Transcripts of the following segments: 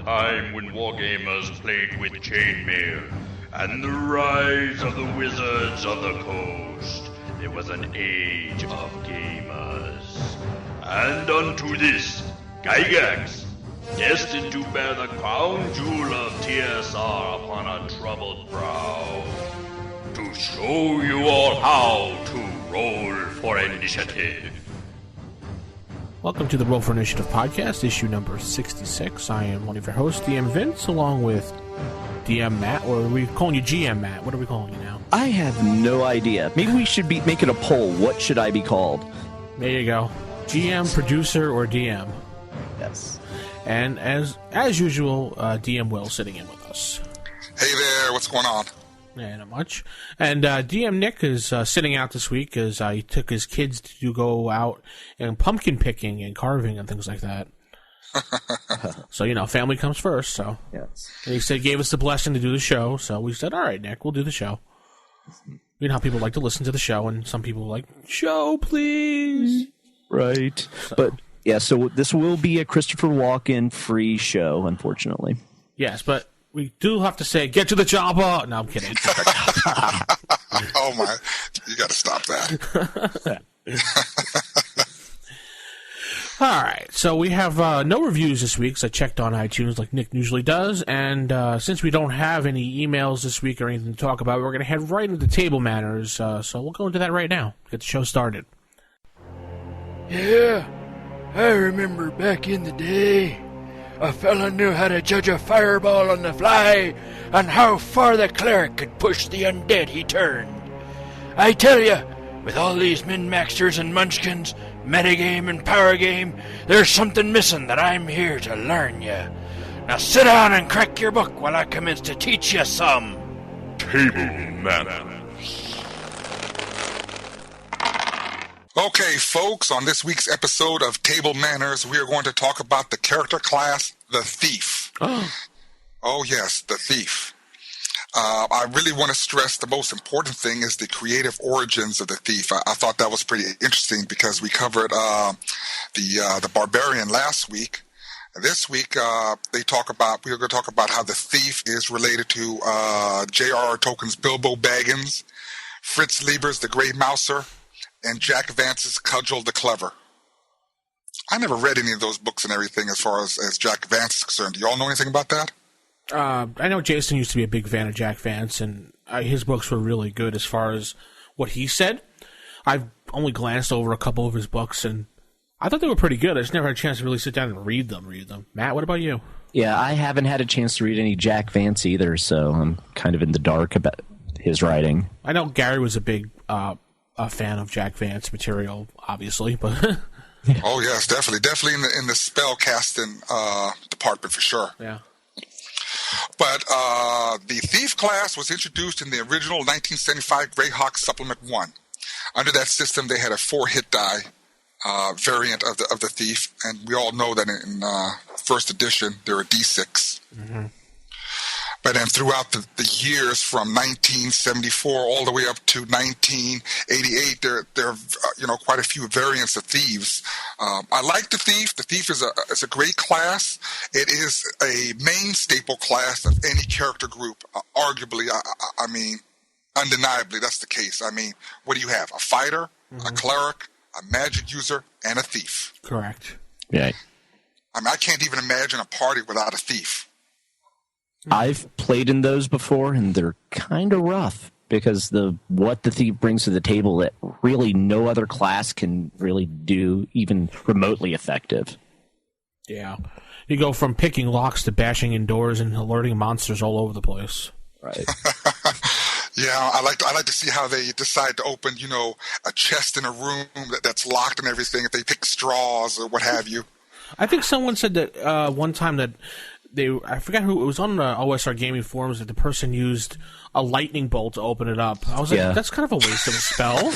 time when wargamers played with chainmail, and the rise of the wizards of the coast. There was an age of gamers. And unto this, Gygax, destined to bear the crown jewel of TSR upon a troubled brow, to show you all how to roll for initiative. Welcome to the Roll for Initiative podcast, issue number 66. I am one of your hosts, DM Vince, along with DM Matt, or are we calling you GM Matt? What are we calling you now? I have no idea. Maybe we should be making a poll. What should I be called? There you go. GM, producer, or DM. Yes. And as usual, DM Will sitting in with us. Hey there, what's going on? Yeah, not much. And DM Nick is sitting out this week as he took his kids to go out and pumpkin picking and carving and things like that. So, family comes first. So, yes. And he said, gave us the blessing to do the show. So we said, all right, Nick, we'll do the show. You know how people like to listen to the show, and some people are like, show, please. Right. So. But, yeah, so this will be a Christopher Walken free show, unfortunately. Yes, but we do have to say, get to the chopper. No, I'm kidding. Oh, my. You got to stop that. All right, so we have no reviews this week, so I checked on iTunes like Nick usually does, and since we don't have any emails this week or anything to talk about, we're going to head right into table manners, so we'll go into that right now, get the show started. Yeah, I remember back in the day, a fella knew how to judge a fireball on the fly and how far the cleric could push the undead he turned. I tell ya, with all these min-maxers and munchkins, metagame and power game, there's something missing that I'm here to learn ya. Now sit down and crack your book while I commence to teach you some. Table manners. Okay, folks, on this week's episode of Table Manners, we are going to talk about the character class, the Thief. Oh, yes, the Thief. I really want to stress the most important thing is the creative origins of the Thief. I thought that was pretty interesting because we covered the Barbarian last week. This week, we're going to talk about how the Thief is related to J.R.R. Tolkien's Bilbo Baggins, Fritz Lieber's The Grey Mouser, and Jack Vance's Cudgel the Clever. I never read any of those books and everything as far as Jack Vance is concerned. Do you all know anything about that? I know Jason used to be a big fan of Jack Vance, and his books were really good as far as what he said. I've only glanced over a couple of his books, and I thought they were pretty good. I just never had a chance to really sit down and read them. Matt, what about you? Yeah, I haven't had a chance to read any Jack Vance either, so I'm kind of in the dark about his writing. I know Gary was a big a fan of Jack Vance material, obviously, but Oh yes, definitely in the spell casting department for sure. Yeah. But the Thief class was introduced in the original 1975 Greyhawk Supplement 1. Under that system, they had a 4-hit die variant of the Thief, and we all know that in first edition they're a D6. Mm-hmm. But then throughout the years from 1974 all the way up to 1988, there are quite a few variants of Thieves. I like the Thief. The Thief is a great class. It is a main staple class of any character group. Arguably, I mean, undeniably, that's the case. I mean, what do you have? A fighter, a cleric, a magic user, and a thief. Correct. Yeah. I mean, I can't even imagine a party without a thief. I've played in those before, and they're kind of rough because what the thief brings to the table that really no other class can really do even remotely effective. Yeah. You go from picking locks to bashing in doors and alerting monsters all over the place. Right. Yeah, I like to see how they decide to open, a chest in a room that's locked and everything, if they pick straws or what have you. I think someone said that one time that I forgot who, it was on the OSR Gaming forums that the person used a lightning bolt to open it up. I was like, that's kind of a waste of a spell.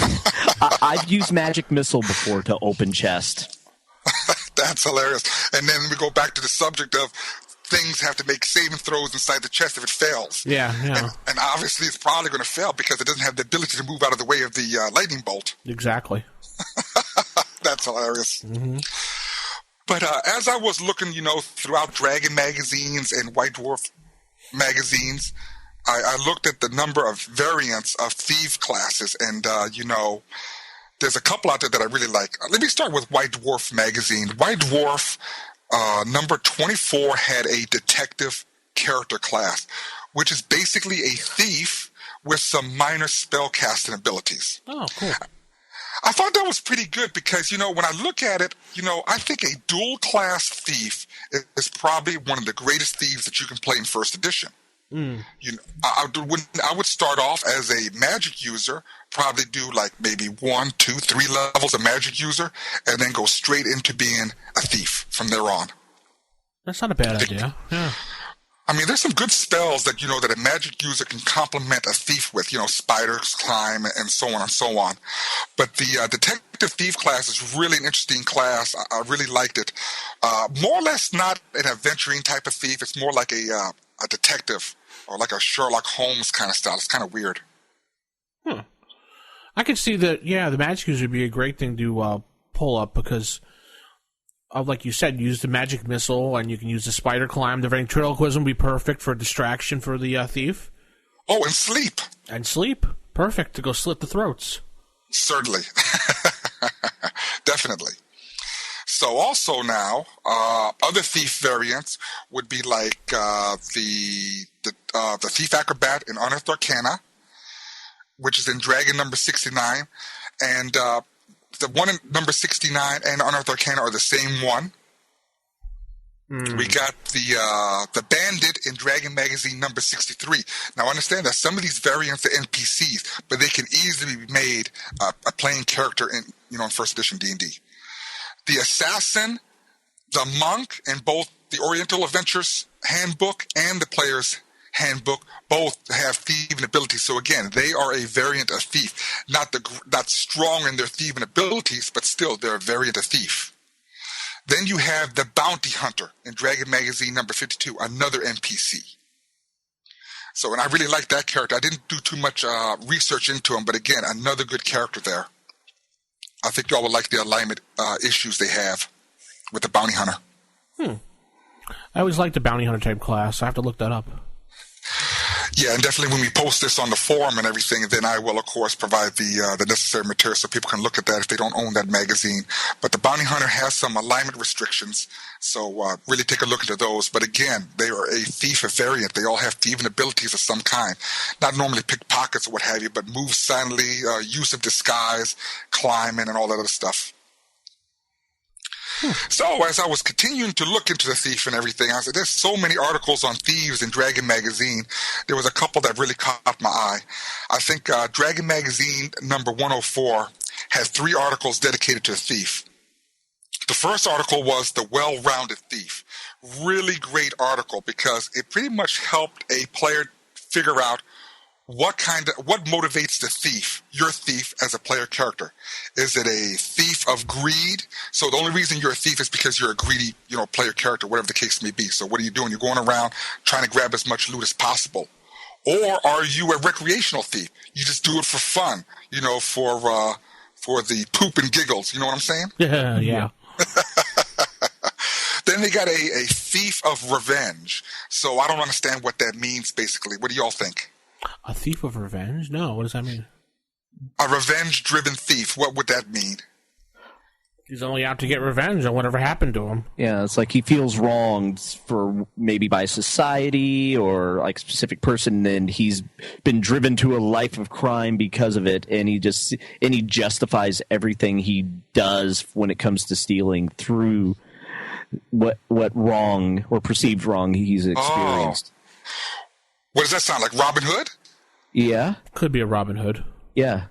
I've used magic missile before to open chest. That's hilarious. And then we go back to the subject of things have to make saving throws inside the chest if it fails. Yeah. And obviously it's probably going to fail because it doesn't have the ability to move out of the way of the lightning bolt. Exactly. That's hilarious. Mm-hmm. But as I was looking, throughout Dragon magazines and White Dwarf magazines, I looked at the number of variants of thief classes, and there's a couple out there that I really like. Let me start with White Dwarf magazine. White Dwarf number 24 had a detective character class, which is basically a thief with some minor spellcasting abilities. Oh, cool. I thought that was pretty good because, when I look at it, I think a dual-class thief is probably one of the greatest thieves that you can play in first edition. I would start off as a magic user, probably do like maybe 1, 2, 3 levels of magic user, and then go straight into being a thief from there on. That's not a bad idea. Yeah. I mean, there's some good spells that, that a magic user can complement a thief with, spiders, climb, and so on and so on. But the detective thief class is really an interesting class. I really liked it. More or less not an adventuring type of thief. It's more like a detective or like a Sherlock Holmes kind of style. It's kind of weird. I could see that, the magic user would be a great thing to pull up because... like you said, use the magic missile, and you can use the spider climb. The ventriloquism would be perfect for distraction for the thief. Oh, and sleep. And sleep. Perfect to go slit the throats. Certainly. Definitely. So also now, other thief variants would be like the Thief Acrobat in Unearthed Arcana, which is in Dragon number 69, and... the one in number 69 and Unearthed Arcana are the same one. We got the Bandit in Dragon Magazine number 63. Now, understand that some of these variants are NPCs, but they can easily be made a playing character in first edition D&D. The Assassin, the Monk, in both the Oriental Adventures Handbook and the Player's Handbook both have thieving abilities. So again, they are a variant of thief. Not strong in their thieving abilities, but still they're a variant of thief. Then you have the Bounty Hunter in Dragon Magazine number 52, another NPC. So, and I really like that character. I didn't do too much research into him, but again, another good character there. I think y'all would like the alignment issues they have with the Bounty Hunter. I always liked the Bounty Hunter type class. I have to look that up. Yeah, and definitely when we post this on the forum and everything, then I will, of course, provide the necessary material so people can look at that if they don't own that magazine. But the Bounty Hunter has some alignment restrictions, so really take a look into those. But again, they are a thief, a variant. They all have thieving abilities of some kind. Not normally pickpockets or what have you, but move silently, use of disguise, climbing, and all that other stuff. So as I was continuing to look into the thief and everything, I said, there's so many articles on thieves in Dragon Magazine. There was a couple that really caught my eye. I think Dragon Magazine number 104 has 3 articles dedicated to the thief. The first article was The Well-Rounded Thief. Really great article because it pretty much helped a player figure out what motivates the thief, your thief as a player character. Is it a thief of greed? So the only reason you're a thief is because you're a greedy, player character, whatever the case may be. So what are you doing? You're going around trying to grab as much loot as possible. Or are you a recreational thief? You just do it for fun, for the poop and giggles. You know what I'm saying? Yeah. Then they got a thief of revenge. So I don't understand what that means, basically. What do y'all think? A thief of revenge? No, what does that mean? A revenge-driven thief. What would that mean? He's only out to get revenge on whatever happened to him. Yeah, it's like he feels wronged for maybe by society or like a specific person, and he's been driven to a life of crime because of it, and he justifies everything he does when it comes to stealing through what wrong or perceived wrong he's experienced. What does that sound like? Robin Hood? Yeah. Could be a Robin Hood. Yeah.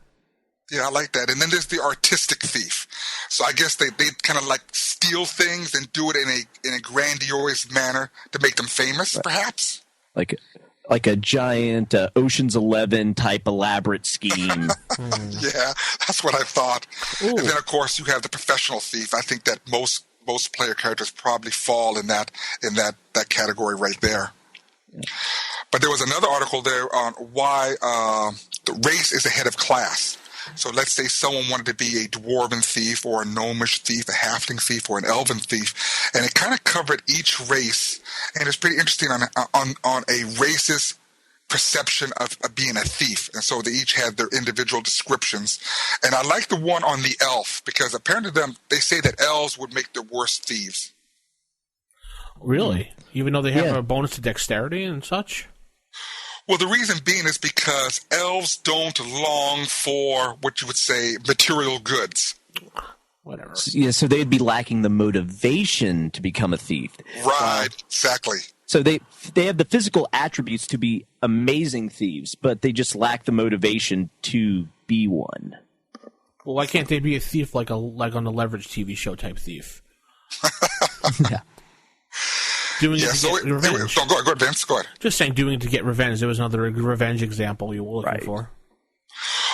Yeah, I like that. And then there's the artistic thief. So I guess they kind of like steal things and do it in a grandiose manner to make them famous, perhaps? Like a giant Ocean's 11 type elaborate scheme. Yeah, that's what I thought. Ooh. And then, of course, you have the professional thief. I think that most player characters probably fall in that category right there. Yeah. But there was another article there on why the race is ahead of class. So let's say someone wanted to be a dwarven thief or a gnomish thief, a halfling thief, or an elven thief, and it kind of covered each race, and it's pretty interesting on a race's perception of being a thief, and so they each had their individual descriptions. And I like the one on the elf because apparently they say that elves would make the worst thieves. Really? Even though they have a bonus to dexterity and such? Well, the reason being is because elves don't long for what you would say material goods. Whatever. So they'd be lacking the motivation to become a thief. Right, exactly. So they have the physical attributes to be amazing thieves, but they just lack the motivation to be one. Well, why can't they be a thief like on the Leverage TV show type thief? Yeah. Doing it to get revenge. Go ahead, Vince. Go ahead. Just saying, doing it to get revenge. There was another revenge example you were looking for.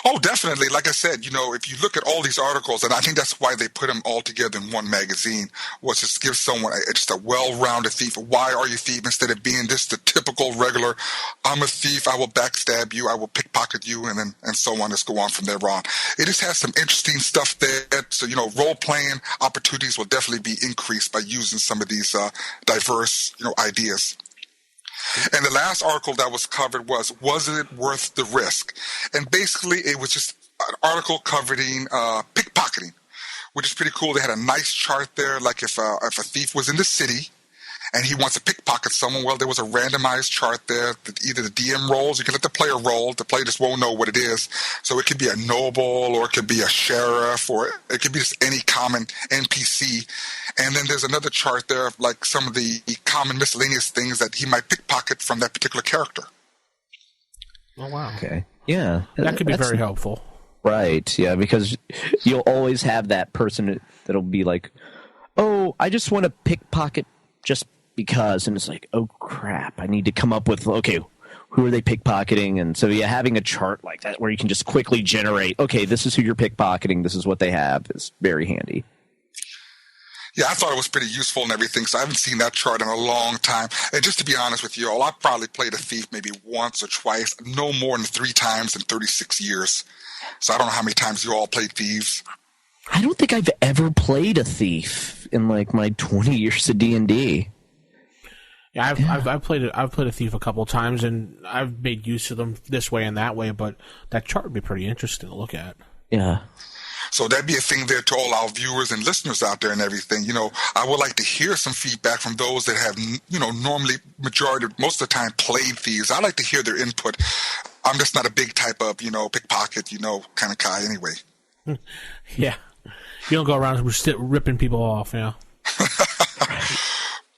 Oh, definitely. Like I said, if you look at all these articles, and I think that's why they put them all together in one magazine, was just give someone just a well-rounded thief. Why are you a thief? Instead of being just the typical regular, I'm a thief, I will backstab you, I will pickpocket you, and so on. Just go on from there on. It just has some interesting stuff there. So, role-playing opportunities will definitely be increased by using some of these diverse, ideas. And the last article that was covered was it worth the risk? And basically, it was just an article covering pickpocketing, which is pretty cool. They had a nice chart there, like if a thief was in the city and he wants to pickpocket someone, well, there was a randomized chart there that either the DM rolls, you can let the player roll, the player just won't know what it is. So it could be a noble, or it could be a sheriff, or it could be just any common NPC. And then there's another chart there of like some of the common miscellaneous things that he might pickpocket from that particular character. Oh, wow. Okay. Yeah. That could be very helpful. Right, yeah, because you'll always have that person that'll be like, oh, I just want to pickpocket just because, and it's like, oh crap, I need to come up with, okay, who are they pickpocketing? And so having a chart like that where you can just quickly generate, okay, this is who you're pickpocketing, this is what they have, is very handy. Yeah, I thought it was pretty useful and everything, so I haven't seen that chart in a long time. And just to be honest with you all, I've probably played a thief maybe once or twice, no more than 3 times in 36 years. So I don't know how many times you all played Thieves. I don't think I've ever played a thief in like my 20 years of D&D. Yeah, I've played a thief a couple of times, and I've made use of them this way and that way. But that chart would be pretty interesting to look at. Yeah. So that'd be a thing there to all our viewers and listeners out there and everything. I would like to hear some feedback from those that have, normally most of the time played Thieves. I like to hear their input. I'm just not a big type of, pickpocket, kind of guy anyway. Yeah. You don't go around ripping people off, yeah.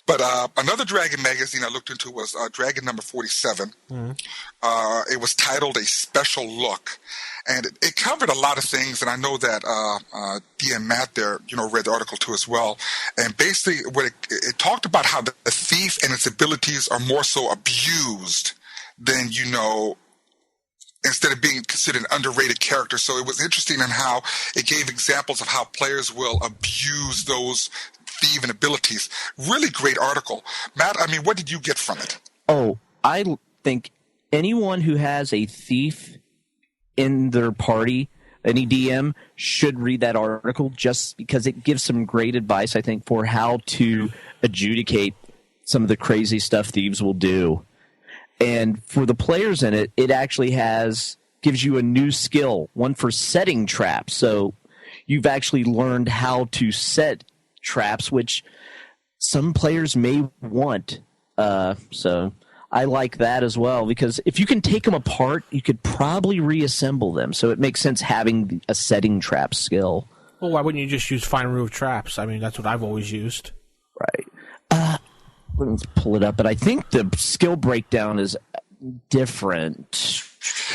But another Dragon magazine I looked into was Dragon number 47. Mm-hmm. It was titled A Special Look. And it covered a lot of things, and I know that DM Matt there, read the article too as well. And basically, what it talked about how the thief and its abilities are more so abused than, instead of being considered an underrated character. So it was interesting in how it gave examples of how players will abuse those thieving abilities. Really great article. Matt, what did you get from it? Oh, I think anyone who has a thief in their party, any DM, should read that article just because it gives some great advice, I think, for how to adjudicate some of the crazy stuff thieves will do. And for the players in it, it actually gives you a new skill, one for setting traps. So you've actually learned how to set traps, which some players may want. So I like that as well, because if you can take them apart, you could probably reassemble them. So it makes sense having a setting trap skill. Well, why wouldn't you just use fine roof traps? That's what I've always used. Right. Let me pull it up, but I think the skill breakdown is different.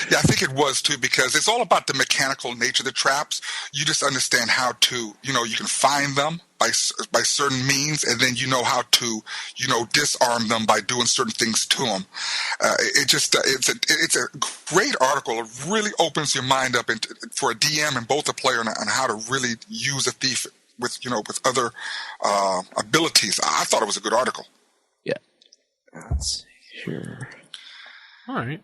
Yeah, I think it was too, because it's all about the mechanical nature of the traps. You just understand how to, you can find them by certain means, and then you know how to, disarm them by doing certain things to them. It's a great article. It really opens your mind up for a DM and both a player on how to really use a thief with other abilities. I thought it was a good article. Yeah. Let's see here. All right.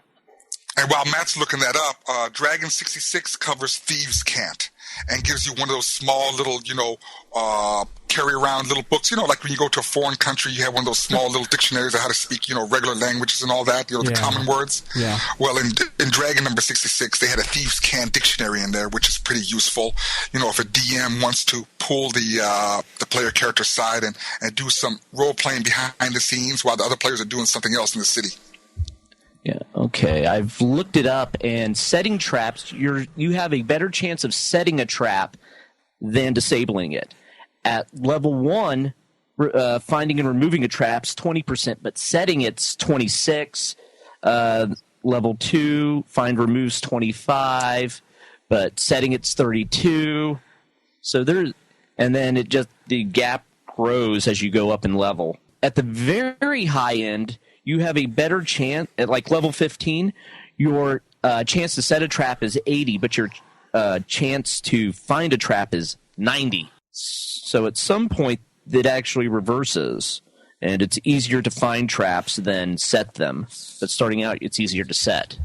And while Matt's looking that up, Dragon 66 covers Thieves Can't and gives you one of those small little, carry around little books. Like when you go to a foreign country, you have one of those small little dictionaries of how to speak, regular languages and all that, the common words. Yeah. Well, in Dragon number 66, they had a Thieves Can't dictionary in there, which is pretty useful. If a DM wants to pull the player character side and do some role playing behind the scenes while the other players are doing something else in the city. Yeah, okay. I've looked it up, and setting traps, you have a better chance of setting a trap than disabling it. At level 1, finding and removing a trap's 20%, but setting it's 26. Level 2, find removes 25, but setting it's 32. So and then the gap grows as you go up in level. At the very high end, you have a better chance at like level 15. Your chance to set a trap is 80, but your chance to find a trap is 90. So at some point, it actually reverses, and it's easier to find traps than set them. But starting out, it's easier to set.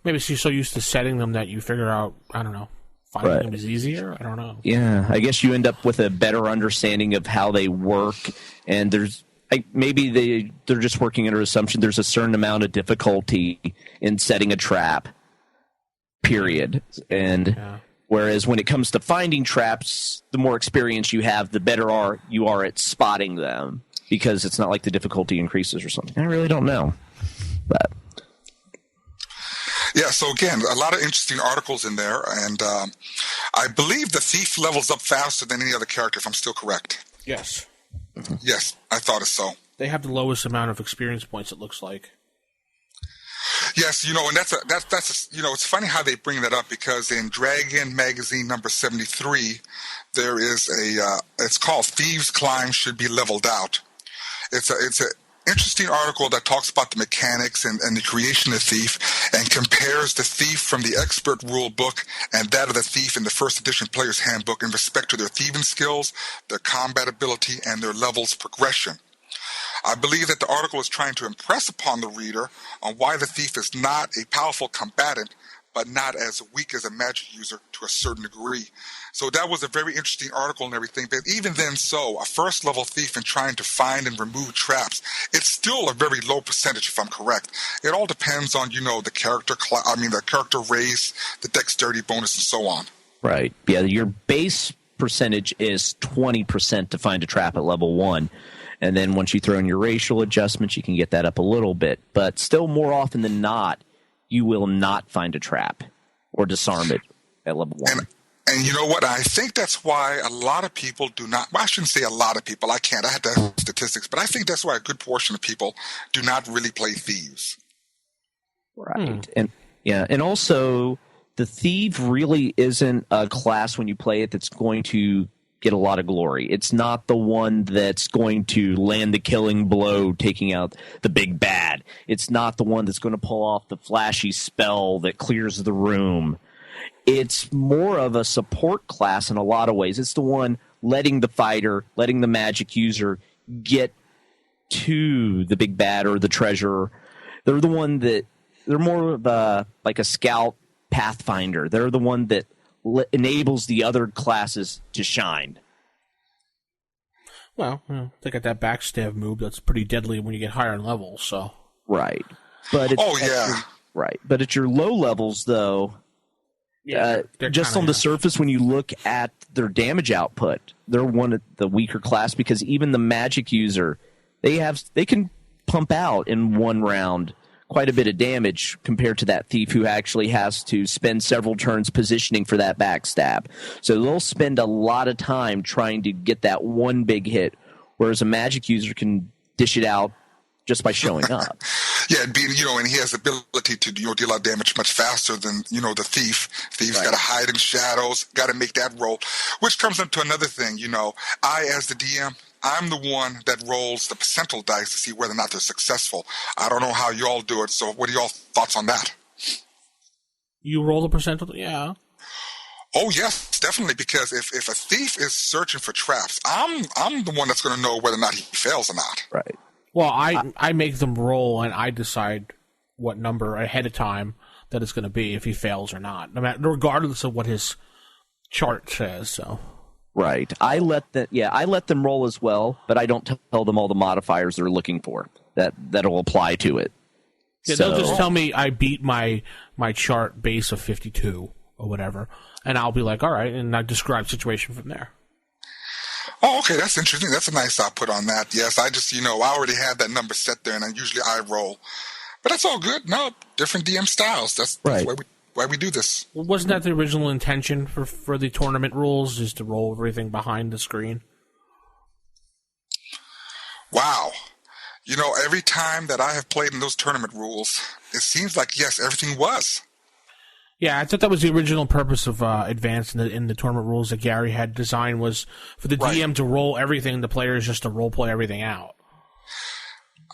Maybe you're so used to setting them that you figure out, I don't know, finding them is easier? I don't know. Yeah, I guess you end up with a better understanding of how they work, and maybe they're just working under assumption there's a certain amount of difficulty in setting a trap, period. And whereas when it comes to finding traps, the more experience you have, the better you are at spotting them, because it's not like the difficulty increases or something. I really don't know. But yeah, so again, a lot of interesting articles in there, and I believe the thief levels up faster than any other character, if I'm still correct. Yes. Yes, I thought so. They have the lowest amount of experience points, it looks like. Yes, and it's funny how they bring that up, because in Dragon Magazine number 73, there is it's called Thieves' Climb Should Be Leveled Out. It's a interesting article that talks about the mechanics and the creation of the thief, and compares the thief from the expert rule book and that of the thief in the first edition player's handbook in respect to their thieving skills, their combat ability, and their levels progression. I believe that the article is trying to impress upon the reader on why the thief is not a powerful combatant, but not as weak as a magic user to a certain degree. So that was a very interesting article and everything. But even then, a first level thief in trying to find and remove traps, it's still a very low percentage, if I'm correct. It all depends on, the character the character race, the dexterity bonus, and so on. Right. Yeah, your base percentage is 20% to find a trap at level 1. And then once you throw in your racial adjustments, you can get that up a little bit. But still, more often than not, you will not find a trap or disarm it at level 1. And you know what? I think that's why a lot of people do not. Well, I shouldn't say a lot of people. I had to have statistics, but I think that's why a good portion of people do not really play Thieves. Right. And also, the Thief really isn't a class when you play it that's going to get a lot of glory. It's not the one that's going to land the killing blow, taking out the big bad. It's not the one that's going to pull off the flashy spell that clears the room. It's more of a support class in a lot of ways. It's the one letting the magic user get to the big bad or the treasure. They're more of like a scout pathfinder. They're the one that enables the other classes to shine. Well, they got that backstab move that's pretty deadly when you get higher in levels. So right, but but at your low levels, though, just on the surface, when you look at their damage output, they're one of the weaker class, because even the magic user, they can pump out in one round quite a bit of damage compared to that thief who actually has to spend several turns positioning for that backstab. So they'll spend a lot of time trying to get that one big hit, whereas a magic user can dish it out just by showing up. Yeah, and he has the ability to deal a lot of damage much faster than the thief. Thief's got to hide in shadows, got to make that roll, which comes into another thing. I, as the DM, I'm the one that rolls the percentile dice to see whether or not they're successful. I don't know how you all do it, so what are y'all thoughts on that? You roll the percentile? Yeah. Oh, yes, definitely, because if a thief is searching for traps, I'm the one that's going to know whether or not he fails or not. Right. Well, I make them roll, and I decide what number ahead of time that it's going to be if he fails or not, no matter, regardless of what his chart says. So. Right. I let them roll as well, but I don't tell them all the modifiers they're looking for that'll apply to it. Yeah, they'll just tell me I beat my chart base of 52 or whatever, and I'll be like, all right, and I describe situation from there. Oh, okay, that's interesting. That's a nice output on that. Yes, I just, I already have that number set there, and usually I roll. But that's all good. No, different DM styles. That's right. why we do this. Well, wasn't that the original intention for the tournament rules, is to roll everything behind the screen? Wow. Every time that I have played in those tournament rules, it seems like, yes, everything was. Yeah, I thought that was the original purpose of Advance in the tournament rules that Gary had designed, was for the DM to roll everything, the players just to role play everything out.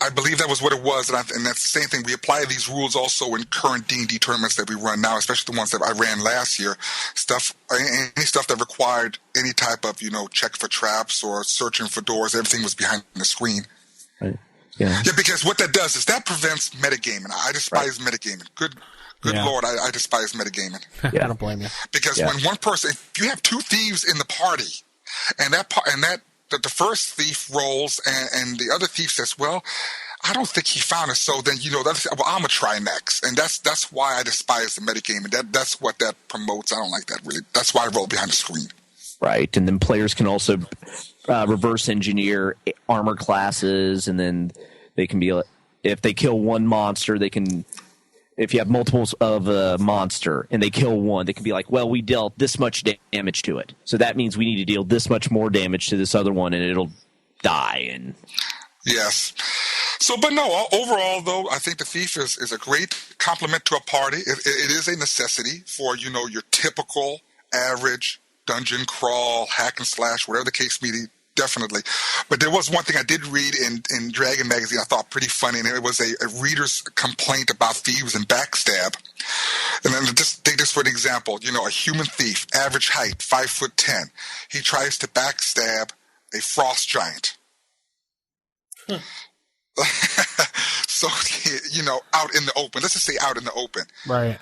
I believe that was what it was, and that's the same thing. We apply these rules also in current D&D tournaments that we run now, especially the ones that I ran last year. Any stuff that required any type of, check for traps or searching for doors, everything was behind the screen. Right. Yeah, because what that does is that prevents metagaming. I despise metagaming. Good Lord, I despise metagaming. Yeah. I don't blame you. Because when one person, if you have two thieves in the party, and the first thief rolls, and the other thief says, "Well, I don't think he found it." So then I'm gonna try next, and that's why I despise the metagaming. That's what that promotes. I don't like that really. That's why I roll behind the screen. Right, and then players can also reverse engineer armor classes, and then they can be, if they kill one monster, they can. If you have multiples of a monster and they kill one, they can be like, well, we dealt this much damage to it, so that means we need to deal this much more damage to this other one, and it'll die. And yes. So, but no, overall, though, I think the Thief is a great complement to a party. It is a necessity for, your typical, average dungeon crawl, hack and slash, whatever the case may be. Definitely. But there was one thing I did read in Dragon Magazine I thought pretty funny, and it was a reader's complaint about thieves and backstab. And then just take this for an example. A human thief, average height, 5'10". He tries to backstab a frost giant. So, out in the open. Let's just say out in the open. Right.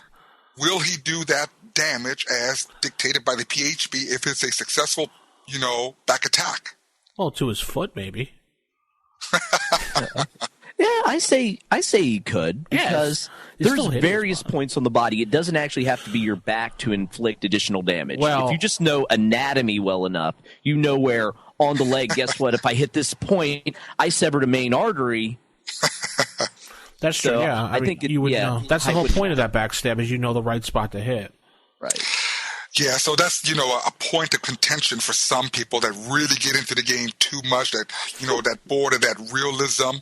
Will he do that damage as dictated by the PHB if it's a successful, back attack? Well, to his foot, maybe. Yeah, I say he could, because there's various points on the body. It doesn't actually have to be your back to inflict additional damage. Well, if you just know anatomy well enough, where on the leg, guess what? If I hit this point, I severed a main artery. That's true, yeah. I think you would know. That's the whole point of that backstab, is the right spot to hit. Right. Yeah, so that's, a point of contention for some people that really get into the game too much, that, that border, that realism,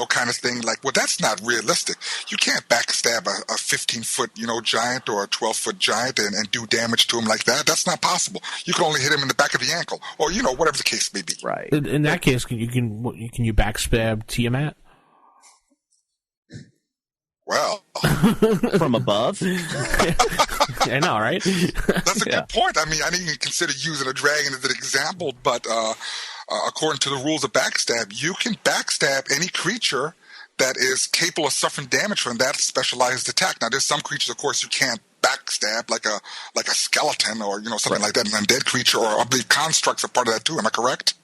kind of thing. Like, well, that's not realistic. You can't backstab a 15-foot, giant or a 12-foot giant and do damage to him like that. That's not possible. You can only hit him in the back of the ankle or, whatever the case may be. Right. In that case, can you backstab Tiamat? Well, from above? I know, right? That's a good point. I mean, I didn't even consider using a dragon as an example, but according to the rules of backstab, you can backstab any creature that is capable of suffering damage from that specialized attack. Now, there's some creatures, of course, you can't backstab, like a skeleton or something like that, an undead creature, or I believe constructs are part of that too. Am I correct?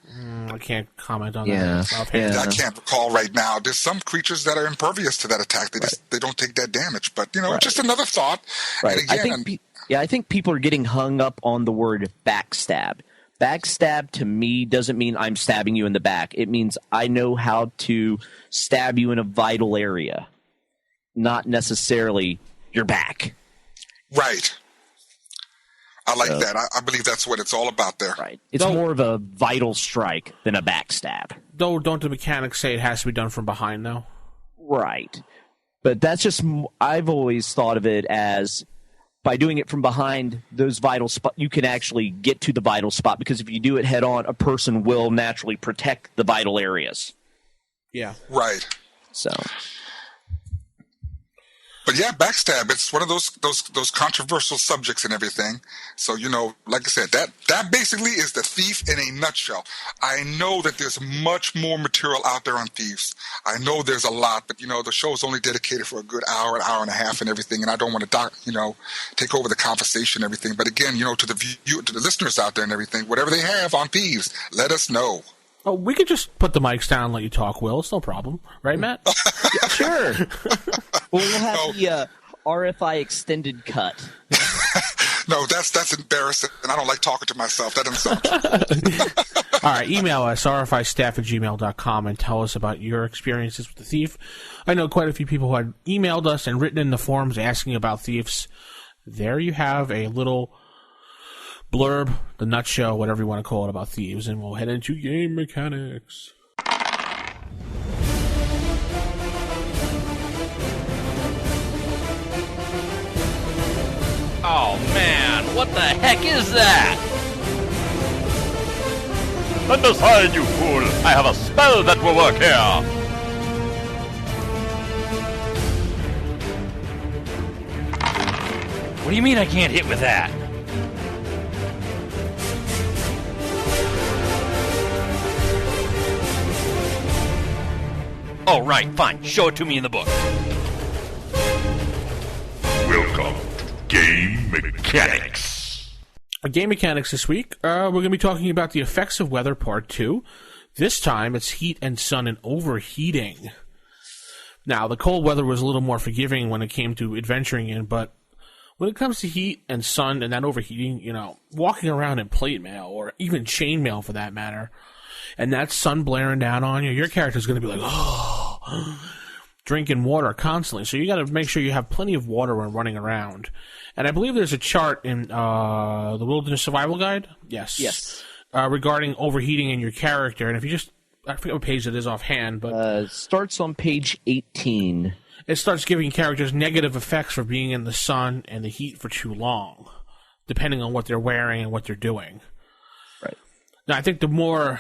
I can't comment on that. I can't recall right now. There's some creatures that are impervious to that attack. They don't take that damage. But just another thought. Right. And again, I think people are getting hung up on the word backstab. Backstab to me doesn't mean I'm stabbing you in the back. It means I know how to stab you in a vital area, not necessarily your back. Right. I like that. I believe that's what it's all about there. Right. It's more of a vital strike than a backstab. Though, don't the mechanics say it has to be done from behind, though? Right. But that's just, I've always thought of it as, by doing it from behind those vital spots, you can actually get to the vital spot, because if you do it head on, a person will naturally protect the vital areas. Yeah. Right. So. But yeah, backstab, it's one of those controversial subjects and everything. So, like I said, that basically is the Thief in a nutshell. I know that there's much more material out there on Thieves. I know there's a lot, but the show is only dedicated for a good hour, an hour and a half and everything, and I don't want to take over the conversation and everything. But again, to the listeners out there and everything, whatever they have on Thieves, let us know. Oh, we could just put the mics down and let you talk, Will. It's no problem. Right, Matt? Yeah, sure. We'll have the RFI extended cut. No, that's embarrassing, and I don't like talking to myself. That doesn't sound true. All right, email us, rfistaff@gmail.com, and tell us about your experiences with the Thief. I know quite a few people who had emailed us and written in the forums asking about Thieves. There you have a little blurb, the nutshell, whatever you want to call it, about Thieves, and we'll head into game mechanics. Oh man, what the heck is that? Stand aside, you fool! I have a spell that will work here! What do you mean I can't hit with that? Oh, right, fine. Show it to me in the book. Welcome to Game Mechanics. Game Mechanics this week, we're going to be talking about the effects of weather part 2. This time, it's heat and sun and overheating. Now, the cold weather was a little more forgiving when it came to adventuring in, but when it comes to heat and sun and that overheating, walking around in plate mail, or even chain mail for that matter, and that sun blaring down on you, your character's going to be like, oh, drinking water constantly. So you got to make sure you have plenty of water when running around. And I believe there's a chart in the Wilderness Survival Guide. Yes. Regarding overheating in your character. And if you just, I forget what page it is offhand, but Starts on page 18. It starts giving characters negative effects for being in the sun and the heat for too long, depending on what they're wearing and what they're doing. Right. Now, I think the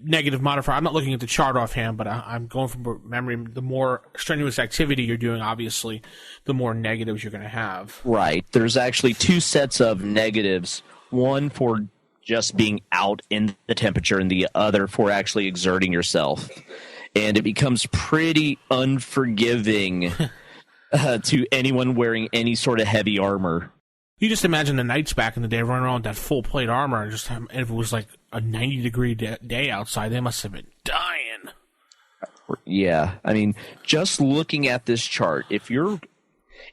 negative modifier, I'm not looking at the chart offhand, but I'm going from memory. The more strenuous activity you're doing, obviously, the more negatives you're going to have. Right. There's actually two sets of negatives. One for just being out in the temperature, and the other for actually exerting yourself. And it becomes pretty unforgiving to anyone wearing any sort of heavy armor. You just imagine the knights back in the day running around with that full plate armor, and just if it was like a 90-degree day outside, they must have been dying. Yeah, I mean, just looking at this chart, if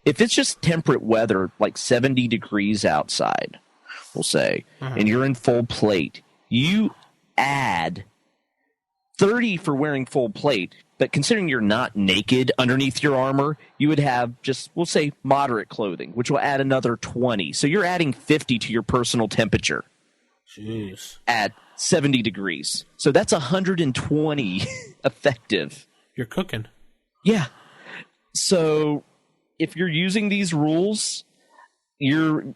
it's just temperate weather, like 70 degrees outside, we'll say, and you're in full plate, you add 30 for wearing full plate. But considering you're not naked underneath your armor, you would have just, we'll say, moderate clothing, which will add another 20. So you're adding 50 to your personal temperature. Jeez. At 70 degrees. So that's 120 effective. You're cooking. Yeah. So if you're using these rules, your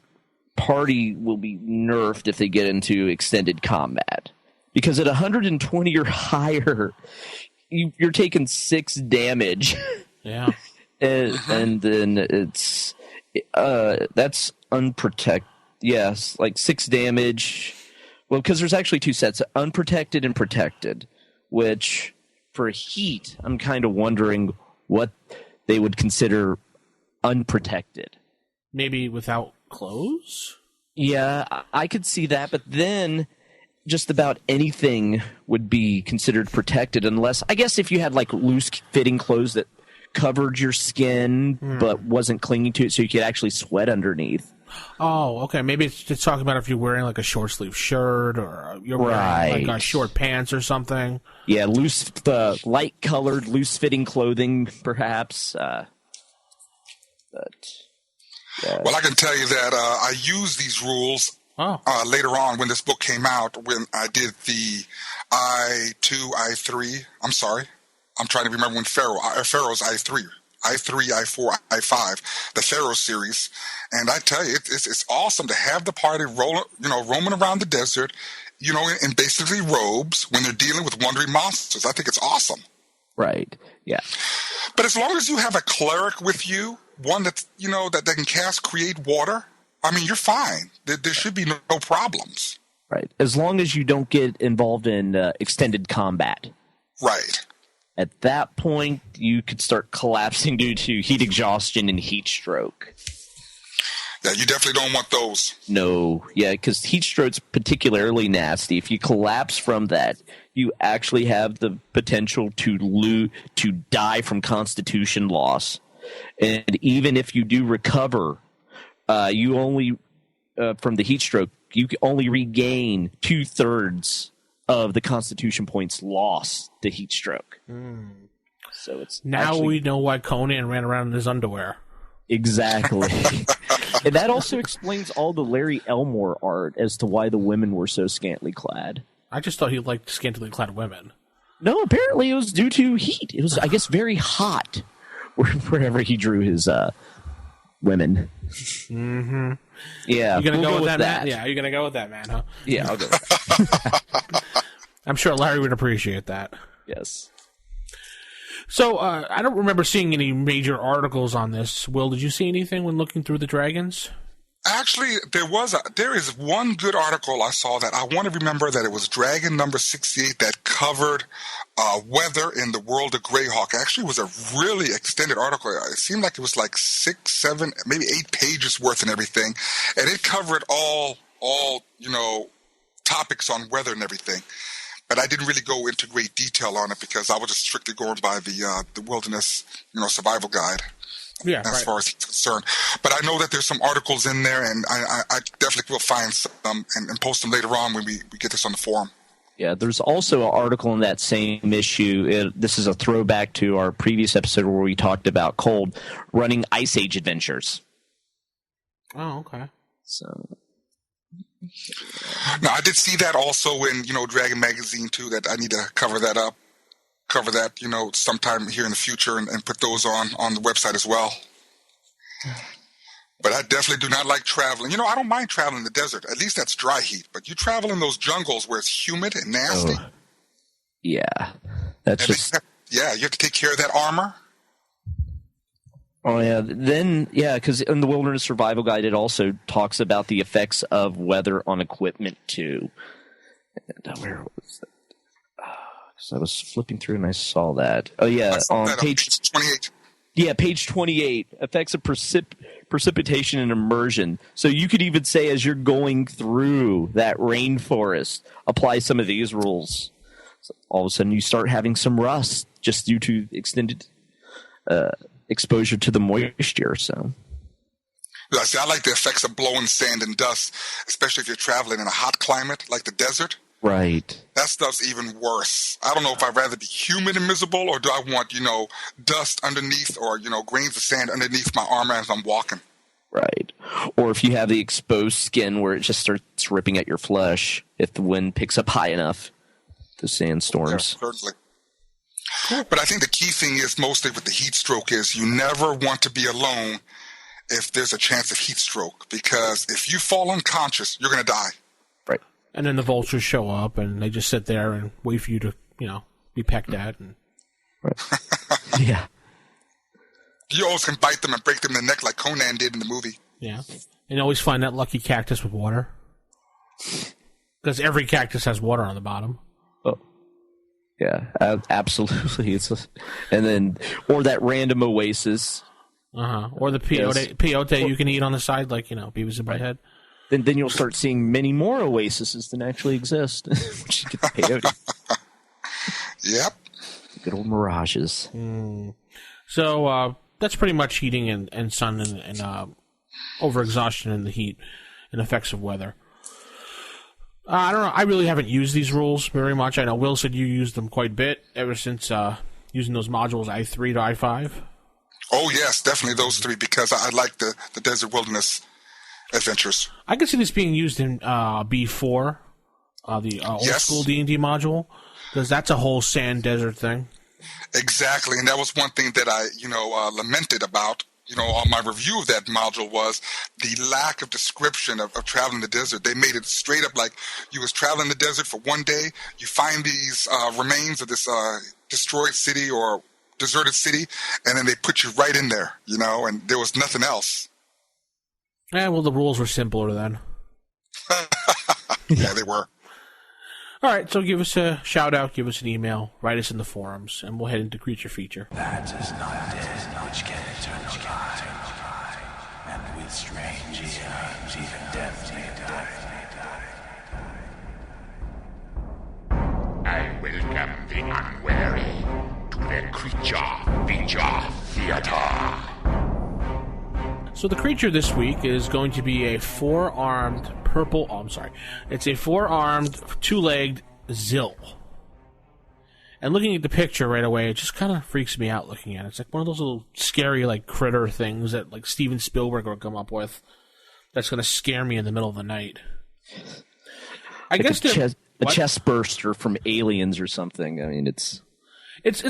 party will be nerfed if they get into extended combat. Because at 120 or higher, you're taking 6 damage. Yeah. and then it's that's unprotected. Yes, like 6 damage. Well, because there's actually 2 sets, unprotected and protected, which for heat, I'm kind of wondering what they would consider unprotected. Maybe without clothes? Yeah, I could see that, but then just about anything would be considered protected unless, I guess, if you had like loose fitting clothes that covered your skin but wasn't clinging to it so you could actually sweat underneath. Oh, okay. Maybe it's just talking about if you're wearing like a short sleeve shirt or you're wearing like short pants or something. Yeah, light colored, loose fitting clothing, perhaps. But yeah. Well, I can tell you that I used these rules later on when this book came out, when I did the I2, I3. I'm sorry. I'm trying to remember when Pharaoh's I3, I4, I5, the Pharaoh series. And I tell you, it's awesome to have the party roaming around the desert, in basically robes when they're dealing with wandering monsters. I think it's awesome. Right. Yeah. But as long as you have a cleric with you, one that's, that can create water, I mean, you're fine. There should be no problems. Right. As long as you don't get involved in extended combat. Right. At that point, you could start collapsing due to heat exhaustion and heat stroke. Yeah, you definitely don't want those. No. Yeah, because heat stroke's particularly nasty. If you collapse from that, you actually have the potential to die from constitution loss. And even if you do recover, you only from the heat stroke, you can only regain 2/3 of the constitution points lost to heat stroke. So it's now we know why Conan ran around in his underwear. Exactly. And that also explains all the Larry Elmore art as to why the women were so scantily clad. I just thought he liked scantily clad women. No, apparently it was due to heat. It was, I guess, very hot wherever he drew his women. Mm-hmm. Yeah, you gonna we'll go with that, man? Yeah, you're gonna go with that, man, huh? Yeah, I'll go with that. I'm sure Larry would appreciate that. Yes. So, I don't remember seeing any major articles on this. Will, did you see anything when looking through the dragons? Actually, there is one good article I saw that I want to remember that it was Dragon number 68 that covered weather in the world of Greyhawk. Actually, it was a really extended article. It seemed like it was like 6, 7, maybe 8 pages worth and everything, and it covered all topics on weather and everything. But I didn't really go into great detail on it because I was just strictly going by the wilderness survival guide. Yeah, as far as it's concerned. But I know that there's some articles in there, and I definitely will find some and post them later on when we get this on the forum. Yeah, there's also an article in that same issue. This is a throwback to our previous episode where we talked about Cold running Ice Age adventures. Oh, okay. So... Now, I did see that also in, Dragon Magazine, too, that I need to cover that, sometime here in the future and put those on the website as well. But I definitely do not like traveling. I don't mind traveling in the desert. At least that's dry heat. But you travel in those jungles where it's humid and nasty. Yeah. That's you have to take care of that armor. Oh, yeah. Then, because in the Wilderness Survival Guide, it also talks about the effects of weather on equipment, too. And, where was that? Because I was flipping through and I saw that. Oh, yeah, on page 28. Yeah, page 28, effects of precipitation and immersion. So you could even say as you're going through that rainforest, apply some of these rules. So all of a sudden you start having some rust just due to extended exposure to the moisture. So I like the effects of blowing sand and dust, especially if you're traveling in a hot climate like the desert. Right. That stuff's even worse. I don't know if I'd rather be humid and miserable, or do I want, dust underneath or, grains of sand underneath my armor as I'm walking. Right. Or if you have the exposed skin where it just starts ripping at your flesh if the wind picks up high enough, the sandstorms. Yeah, certainly. But I think the key thing is mostly with the heat stroke is you never want to be alone if there's a chance of heat stroke, because if you fall unconscious, you're going to die. Right. And then the vultures show up and they just sit there and wait for you to, be pecked at. And... Right. Yeah. You always can bite them and break them in the neck like Conan did in the movie. Yeah. And you always find that lucky cactus with water. Because every cactus has water on the bottom. Oh. Yeah, absolutely. Or that random oasis. Or the peyote you can eat on the side, like, Beavis and Butthead. Then you'll start seeing many more oases than actually exist. Once you get the peyote. Yep. Good old mirages. So that's pretty much heating and sun and overexhaustion in the heat and effects of weather. I don't know. I really haven't used these rules very much. I know Will said you used them quite a bit ever since using those modules I3 to I5. Oh, yes, definitely those three, because I like the Desert Wilderness adventures. I can see this being used in B4, the old school D&D module, because that's a whole sand desert thing. Exactly, and that was one thing that I, lamented about, on my review of that module was the lack of description of traveling the desert. They made it straight up like you was traveling the desert for one day, you find these remains of this destroyed city or deserted city, and then they put you right in there, and there was nothing else. Yeah, well, the rules were simpler then. Yeah, they were. All right, so give us a shout-out, give us an email, write us in the forums, and we'll head into Creature Feature. That is not dead which can eternal life, and with strange eons even death may die. I welcome the unwary to the Creature Feature Theater. So the creature this week is going to be a four-armed it's a four-armed, two-legged Zill. And looking at the picture right away, it just kind of freaks me out looking at it. It's like one of those little scary, critter things that, Steven Spielberg would come up with that's going to scare me in the middle of the night. I guess a chest burster from Aliens or something. I mean, It's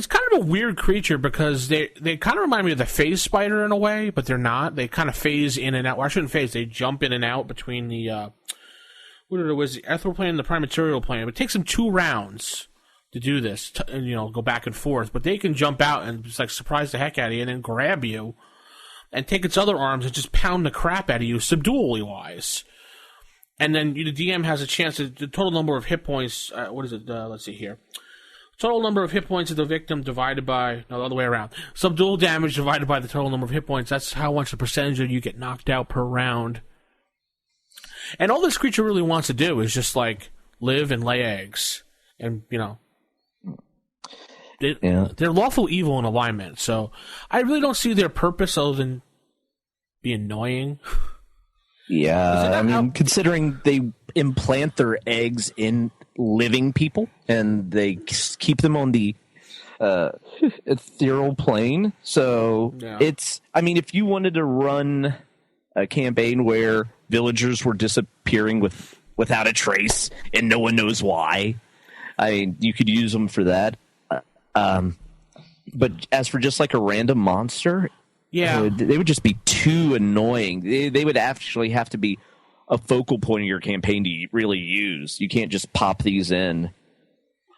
kind of a weird creature because they kind of remind me of the phase spider in a way, but they're not. They kind of phase in and out. Well, I shouldn't phase. They jump in and out between the the ethereal plane and the prime material plane. It takes them 2 rounds to do this, go back and forth. But they can jump out and just surprise the heck out of you and then grab you and take its other arms and just pound the crap out of you, subdually wise. And then the DM has a chance. The total number of hit points. Let's see here. Total number of hit points of the victim divided by... No, the other way around. Subdual damage divided by the total number of hit points. That's how much the percentage of you get knocked out per round. And all this creature really wants to do is just, live and lay eggs. And, they're lawful evil in alignment. So I really don't see their purpose other than be annoying. Yeah, considering they implant their eggs in living people and they keep them on the ethereal plane. So if you wanted to run a campaign where villagers were disappearing without a trace and no one knows why, you could use them for that. But as for just a random monster, they would just be too annoying. They would actually have to be a focal point of your campaign to really use. You can't just pop these in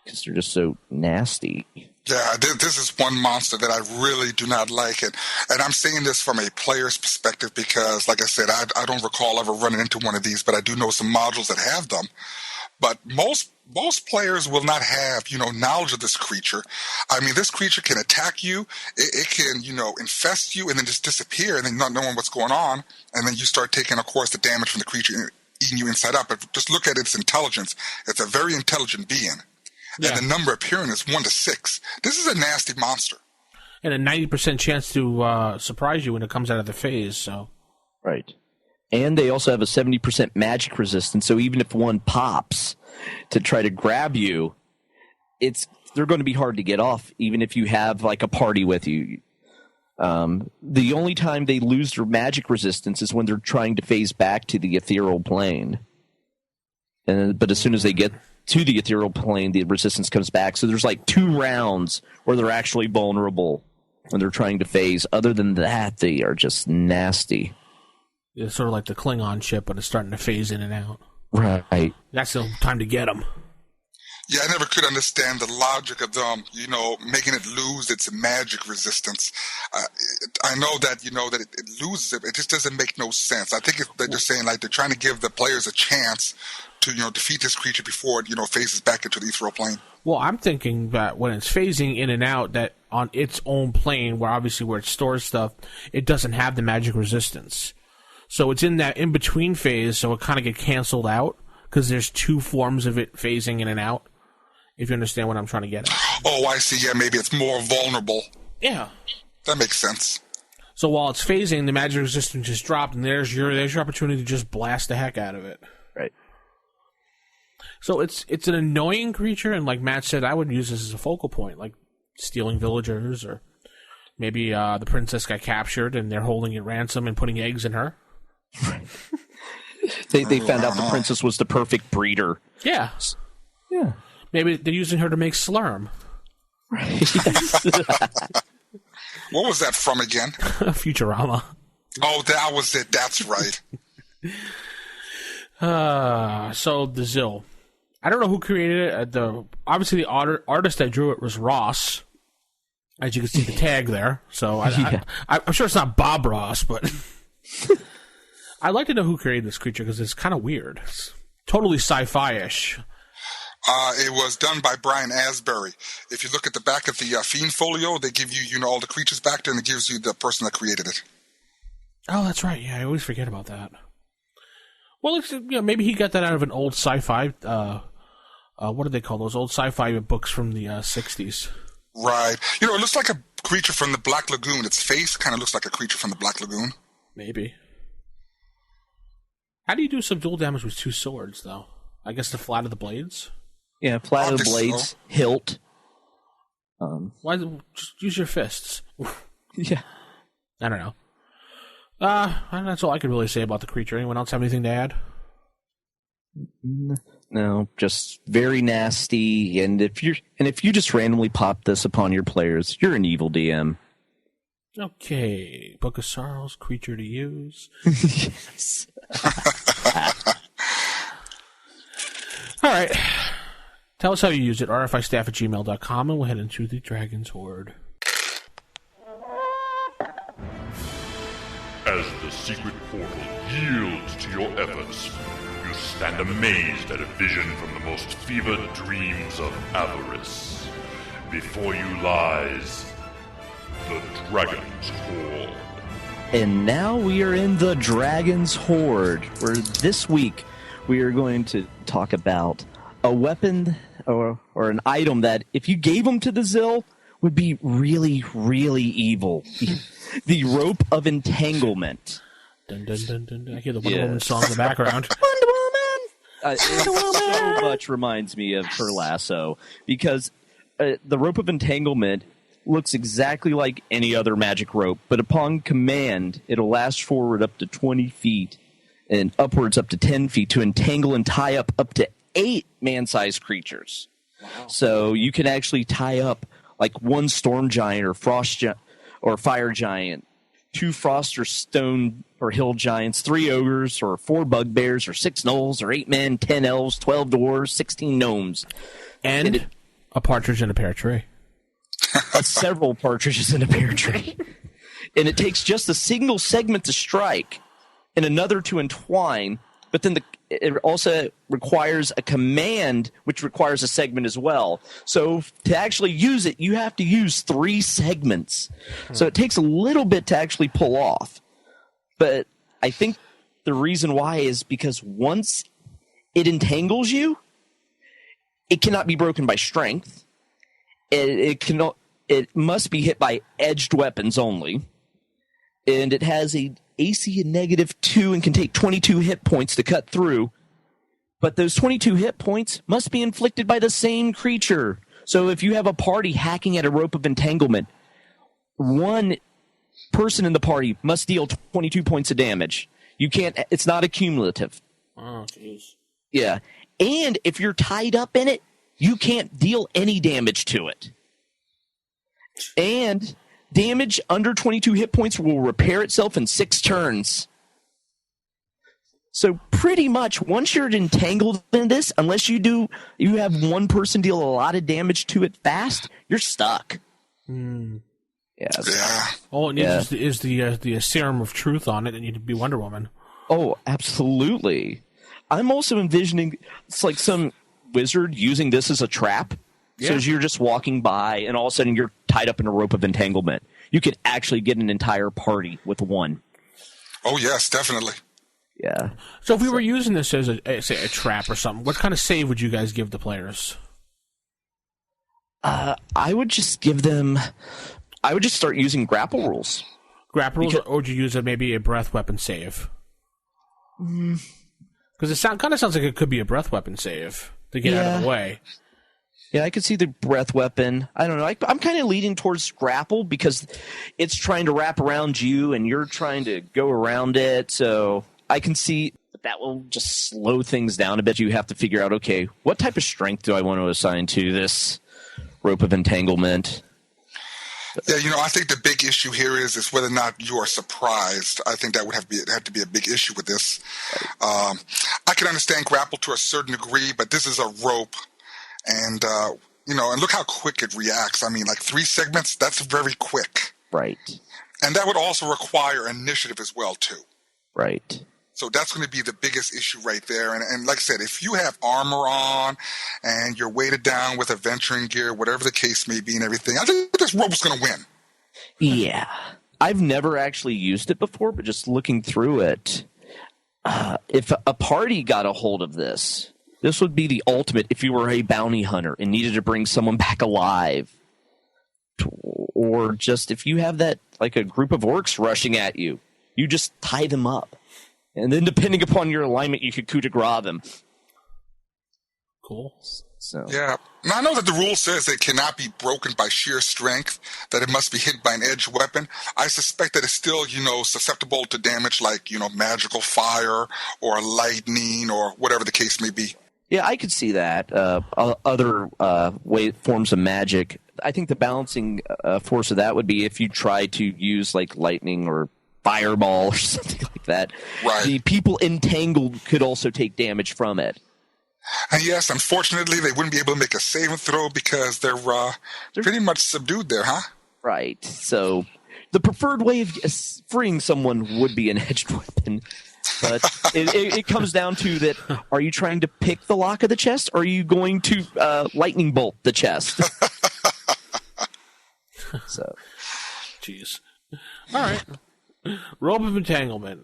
because they're just so nasty. Yeah, this is one monster that I really do not like it. And I'm saying this from a player's perspective because, like I said, I don't recall ever running into one of these, but I do know some modules that have them. But most players will not have, knowledge of this creature. This creature can attack you. It can, infest you and then just disappear and then not knowing what's going on. And then you start taking, of course, the damage from the creature eating you inside out. But just look at its intelligence. It's a very intelligent being. Yeah. And the number appearing is 1 to 6. This is a nasty monster. And a 90% chance to surprise you when it comes out of the phase, so. Right. And they also have a 70% magic resistance, so even if one pops to try to grab you, they're going to be hard to get off, even if you have a party with you. The only time they lose their magic resistance is when they're trying to phase back to the ethereal plane. But as soon as they get to the ethereal plane, the resistance comes back. So there's 2 rounds where they're actually vulnerable when they're trying to phase. Other than that, they are just nasty. It's sort of like the Klingon ship, but it's starting to phase in and out. Right. That's the time to get them. Yeah, I never could understand the logic of them, making it lose its magic resistance. I know that, that it loses it. It just doesn't make no sense. I think they're just saying, they're trying to give the players a chance to, defeat this creature before it, phases back into the ethereal plane. Well, I'm thinking that when it's phasing in and out, that on its own plane, where it stores stuff, it doesn't have the magic resistance. So it's in that in-between phase, so it kind of gets canceled out, because there's 2 forms of it phasing in and out, if you understand what I'm trying to get at. Oh, I see. Yeah, maybe it's more vulnerable. Yeah. That makes sense. So while it's phasing, the magic resistance just dropped, and there's your opportunity to just blast the heck out of it. Right. So it's an annoying creature, and like Matt said, I would use this as a focal point, like stealing villagers, or maybe the princess got captured, and they're holding it ransom and putting eggs in her. They found out the princess was the perfect breeder. Yeah. Yeah. Maybe they're using her to make slurm. Right. What was that from again? Futurama. Oh, that was it. That's right. So the Zill. I don't know who created it. Obviously, the artist that drew it was Ross. As you can see the tag there. So Yeah. I'm sure it's not Bob Ross, but I'd like to know who created this creature because it's kind of weird. It's totally sci-fi-ish. It was done by Brian Asbury. If you look at the back of the Fiend folio, they give you, all the creatures back there, and it gives you the person that created it. Oh, that's right. Yeah, I always forget about that. Well, it's, maybe he got that out of an old sci-fi. What do they call those old sci-fi books from the 60s? Right. It looks like a creature from the Black Lagoon. Its face kind of looks like a creature from the Black Lagoon. Maybe. How do you do subdual damage with 2 swords, though? I guess the flat of the blades? Yeah, flat of the blades, hilt. Why? Just use your fists. Yeah. I don't know. That's all I could really say about the creature. Anyone else have anything to add? No, just very nasty. And if you just randomly pop this upon your players, you're an evil DM. Okay, Book of Sorrows, creature to use. Yes. All right. Tell us how you use it, rfistaff@gmail.com, and we'll head into the Dragon's Horde. As the secret portal yields to your efforts, you stand amazed at a vision from the most fevered dreams of avarice. Before you lies the Dragon's Horde. And now we are in the Dragon's Horde, where this week we are going to talk about a weapon or an item that, if you gave them to the Zill, would be really, really evil. The Rope of Entanglement. Dun, dun, dun, dun, dun. I hear the Wonder Woman song in the background. Wonder Woman! It so much reminds me of her lasso, because the Rope of Entanglement looks exactly like any other magic rope, but upon command, it'll last forward up to 20 feet and upwards up to 10 feet to entangle and tie up to 8 man-sized creatures. Wow. So you can actually tie up like 1 storm giant or or fire giant, 2 frost or stone or hill giants, 3 ogres or 4 bugbears or 6 gnolls or 8 men, 10 elves, 12 dwarves, 16 gnomes. And a partridge in a pear tree. Several partridges in a pear tree. And it takes just a single segment to strike and another to entwine, but then it also requires a command, which requires a segment as well. So to actually use it, you have to use 3 segments. So it takes a little bit to actually pull off. But I think the reason why is because once it entangles you, it cannot be broken by strength. It must be hit by edged weapons only. And it has a AC of -2 and can take 22 hit points to cut through. But those 22 hit points must be inflicted by the same creature. So if you have a party hacking at a Rope of Entanglement, 1 person in the party must deal 22 points of damage. It's not accumulative. Oh, jeez. Yeah. And if you're tied up in it, you can't deal any damage to it. And damage under 22 hit points will repair itself in 6 turns. So pretty much, once you're entangled in this, unless you have 1 person deal a lot of damage to it fast, you're stuck. Yes. Yeah. All it needs is the serum of truth on it, and you'd be Wonder Woman. Oh, absolutely. I'm also envisioning it's like some wizard using this as a trap. Yeah. So as you're just walking by, and all of a sudden you're tied up in a Rope of Entanglement, you could actually get an entire party with 1. Oh, yes, definitely. Yeah. So if we were using this as say a trap or something, what kind of save would you guys give the players? I would just start using grapple rules. Grapple rules, or would you use maybe a breath weapon save? Because it kind of sounds like it could be a breath weapon save to get out of the way. Yeah, I could see the breath weapon. I don't know. I'm kind of leaning towards grapple because it's trying to wrap around you and you're trying to go around it. So I can see that will just slow things down a bit. You have to figure out, okay, what type of strength do I want to assign to this Rope of Entanglement? Yeah, I think the big issue here is whether or not you are surprised. I think that would have to be a big issue with this. I can understand grapple to a certain degree, but this is a rope. And, and look how quick it reacts. I mean, like 3 segments, that's very quick. Right. And that would also require initiative as well, too. Right. So that's going to be the biggest issue right there. And like I said, if you have armor on and you're weighted down with adventuring gear, whatever the case may be and everything, I think this rogue's going to win. Yeah. I've never actually used it before, but just looking through it, if a party got a hold of this would be the ultimate if you were a bounty hunter and needed to bring someone back alive. Or just if you have that, like a group of orcs rushing at you, you just tie them up. And then depending upon your alignment, you could coup de grace them. Cool. So yeah. Now, I know that the rule says it cannot be broken by sheer strength, that it must be hit by an edged weapon. I suspect that it's still, susceptible to damage like, magical fire or lightning or whatever the case may be. Yeah, I could see that. Other forms of magic. I think the balancing force of that would be if you try to use like lightning or fireball or something like that. Right. The people entangled could also take damage from it. And yes, unfortunately, they wouldn't be able to make a saving throw because they're pretty much subdued there, huh? Right. So the preferred way of freeing someone would be an edged weapon. But it comes down to that, are you trying to pick the lock of the chest, or are you going to lightning bolt the chest? So, jeez. All right. Rope of Entanglement.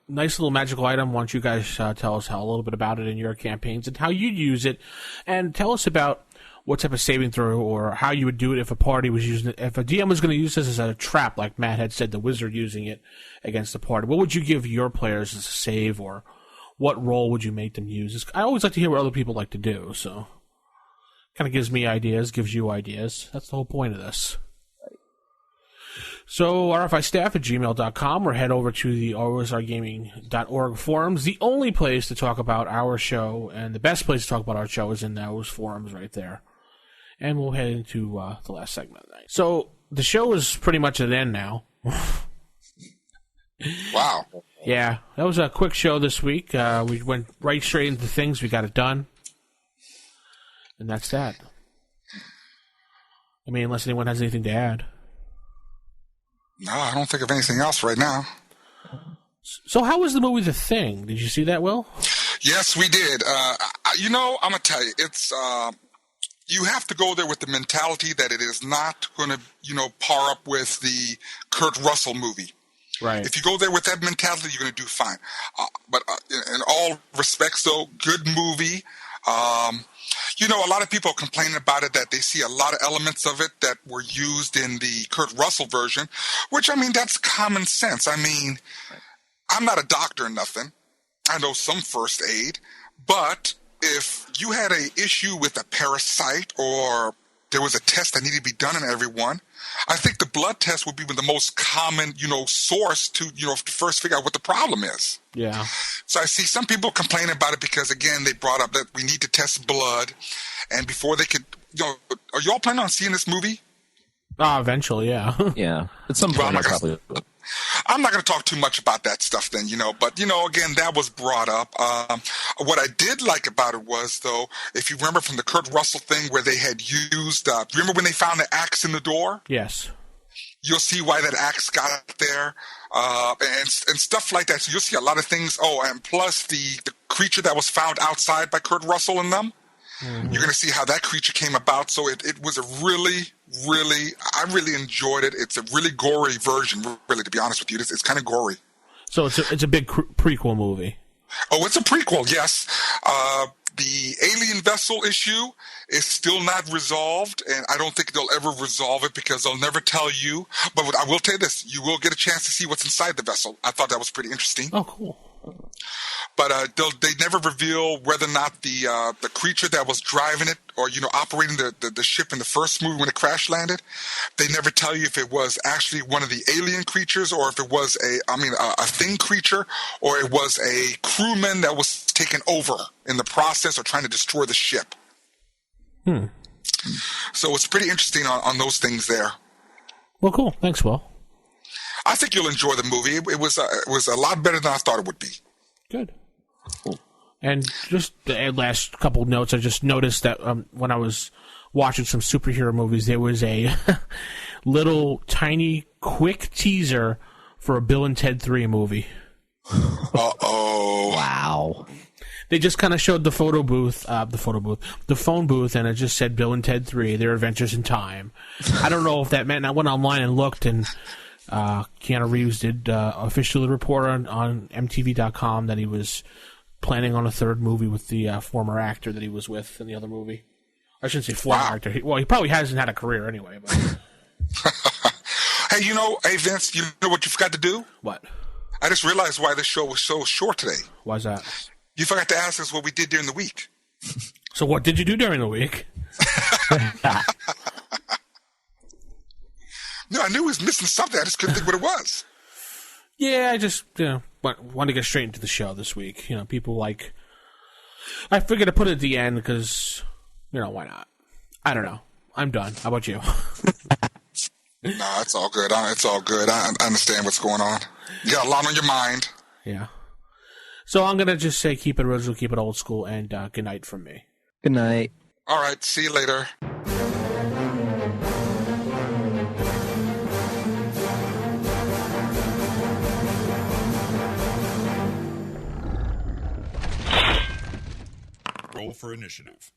Nice little magical item. Why don't you guys tell us a little bit about it in your campaigns and how you'd use it, and tell us about what type of saving throw or how you would do it if a party was using it. If a DM was going to use this as a trap, like Matt had said, the wizard using it against the party, what would you give your players as a save, or what role would you make them use? I always like to hear what other people like to do, so kind of gives me ideas, gives you ideas. That's the whole point of this. So, rfistaff@gmail.com, or head over to the alwaysargaming.org forums. The only place to talk about our show, and the best place to talk about our show, is in those forums right there. And we'll head into the last segment of the night. So, the show is pretty much at an end now. Wow. Yeah, that was a quick show this week. We went right straight into things. We got it done. And that's that. I mean, unless anyone has anything to add. No, I don't think of anything else right now. So how was the movie The Thing? Did you see that, Will? Yes, we did. I'm going to tell you, it's you have to go there with the mentality that it is not going to, par up with the Kurt Russell movie. Right. If you go there with that mentality, you're going to do fine. But in all respects, though, good movie. A lot of people are complaining about it, that they see a lot of elements of it that were used in the Kurt Russell version, which, that's common sense. I'm not a doctor or nothing. I know some first aid, but if you had an issue with a parasite or there was a test that needed to be done on everyone, I think the blood test would be the most common, source to, to first figure out what the problem is. Yeah. So I see some people complaining about it because, again, they brought up that we need to test blood. And before they could, are you all planning on seeing this movie? Eventually, yeah. yeah. At some point, I probably will. I'm not going to talk too much about that stuff then, but, again, that was brought up. What I did like about it was, though, if you remember from the Kurt Russell thing where they had used, remember when they found the axe in the door? Yes. You'll see why that axe got there, and stuff like that. So you'll see a lot of things. Oh, and plus the creature that was found outside by Kurt Russell and them. Mm-hmm. You're going to see how that creature came about. So it was a really, I really enjoyed it. It's a really gory version, really, to be honest with you. It's kind of gory. So it's a big prequel movie. Oh, it's a prequel, yes. The alien vessel issue is still not resolved, and I don't think they'll ever resolve it because they'll never tell you. But I will tell you this, you will get a chance to see what's inside the vessel. I thought that was pretty interesting. Oh, cool. But they never reveal whether or not the creature that was driving it or, operating the ship in the first movie when it crash landed, they never tell you if it was actually one of the alien creatures or if it was a thing creature or it was a crewman that was taken over in the process or trying to destroy the ship. So it's pretty interesting on those things there. Well, cool. Thanks, Will. I think you'll enjoy the movie. It was a lot better than I thought it would be. Good. Cool. And just the last couple of notes, I just noticed that when I was watching some superhero movies, there was a little tiny quick teaser for a Bill and Ted 3 movie. Uh-oh. Wow. They just kind of showed the phone booth, and it just said Bill and Ted 3, Their Adventures in Time. I don't know if that meant, I went online and looked, and Keanu Reeves did officially report on MTV.com that he was planning on a third movie with the former actor that he was with in the other movie. I shouldn't say former actor. He probably hasn't had a career anyway. But. Hey, Vince, you know what you forgot to do? What? I just realized why this show was so short today. Why's that? You forgot to ask us what we did during the week. So what did you do during the week? No, I knew it was missing something. I just couldn't think what it was. Yeah, I just want to get straight into the show this week. People like... I figured to put it at the end because, why not? I don't know. I'm done. How about you? No, it's all good. It's all good. I understand what's going on. You got a lot on your mind. Yeah. So I'm going to just say keep it original, keep it old school, and good night from me. Good night. All right. See you later. Roll for initiative.